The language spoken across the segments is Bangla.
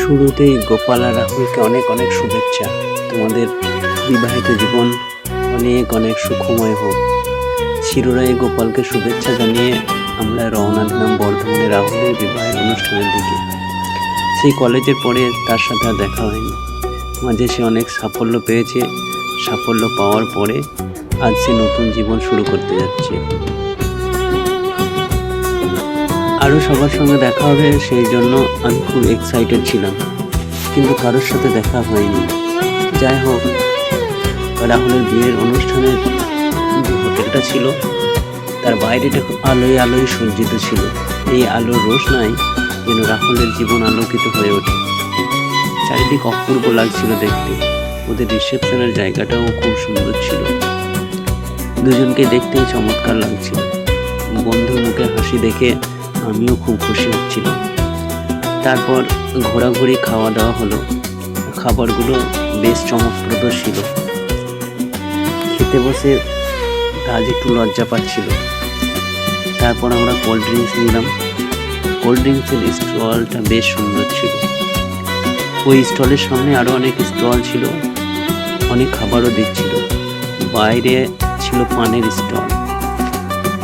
শুরুতেই গোপাল আর রাহুলকে অনেক অনেক শুভেচ্ছা। তোমাদের বিবাহিত জীবন অনেক অনেক সুখময় হোক। শিরোনায়ে গোপালকে শুভেচ্ছা জানিয়ে আমরা রওনা দিলাম বর্ধমানে রাহুলের বিবাহের অনুষ্ঠানের দিকে। সেই কলেজের পরে তার সাথে আর দেখা হয়নি। মাঝে সে অনেক সাফল্য পেয়েছে। সাফল্য পাওয়ার পরে আজ সে নতুন জীবন শুরু করতে যাচ্ছে। আরও সবার সঙ্গে দেখা হবে সেই জন্য আমি খুব এক্সাইটেড ছিলাম, কিন্তু কারোর সাথে দেখা হয়নি। যাই হোক, রাহুলের বিয়ের অনুষ্ঠানের যে হোটেলটা ছিল তার বাইরেটা খুব আলোয় আলোয় সজ্জিত ছিল। এই আলোর রোশনাই যেন রাহুলের জীবন আলোকিত হয়ে ওঠে। চারিদিক অপূর্ব লাগছিল দেখতে। ওদের রিসেপশনের জায়গাটাও খুব সুন্দর ছিল। দুজনকে দেখতেই চমৎকার লাগছিল। বন্ধুর মুখে হাসি দেখে আমিও খুব খুশি হচ্ছিলাম। তারপর ঘোরাঘুরি খাওয়া দাওয়া হলো। খাবারগুলো বেশ চমকপ্রদ ছিল। খেতে বসে আজ একটু লজ্জা পাচ্ছিল। তারপর আমরা কোল্ড ড্রিঙ্কস নিলাম। কোল্ড ড্রিঙ্কসের স্টলটা বেশ সুন্দর ছিল। ওই স্টলের সামনে আরও অনেক স্টল ছিল, অনেক খাবারও দিচ্ছিল। বাইরে ছিল পানের স্টল।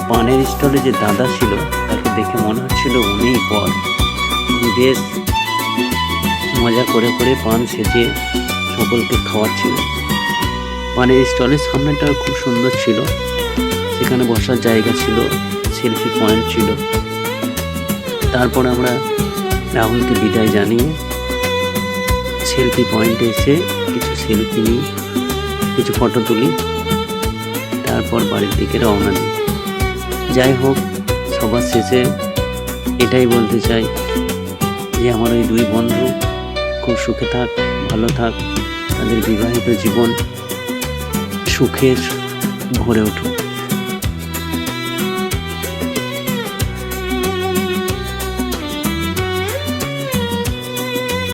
পানের স্টলে যে দাদা ছিল তাকে দেখে মনে হচ্ছিল উনিই পর। বেশ মজা করে করে পান সেজে সকলকে খাওয়াচ্ছিল। পানের স্টলের সামনেটা খুব সুন্দর ছিল। সেখানে বসার জায়গা ছিল, সেলফি পয়েন্ট ছিল। তারপর আমরা রাহুলকে বিদায় জানিয়ে সেলফি পয়েন্টে এসে কিছু সেলফি নিই, কিছু ফটো তুলি, তারপর বাড়ির দিকে রওনা দিই। যাই হোক, সবার শেষে এটাই বলতে চাই যে আমার ওই দুই বন্ধু খুব সুখে থাক, ভালো থাক, তাদের বিবাহিত জীবন সুখের ভরে উঠুক।